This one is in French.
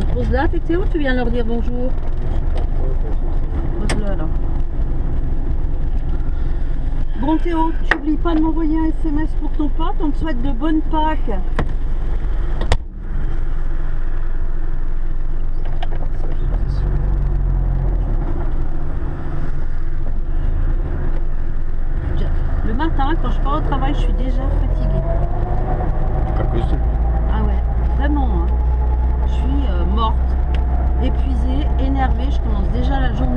On se pose là, t'étais où? Tu viens leur dire bonjour? Pose-le alors. Bon Théo, tu n'oublies pas de m'envoyer un SMS pour ton pote, on te souhaite de bonnes Pâques. Le matin, quand je pars au travail, je suis déjà fatiguée. Pas costaud. Ah ouais, vraiment. Hein. Je suis morte, épuisée, énervée, je commence déjà la journée.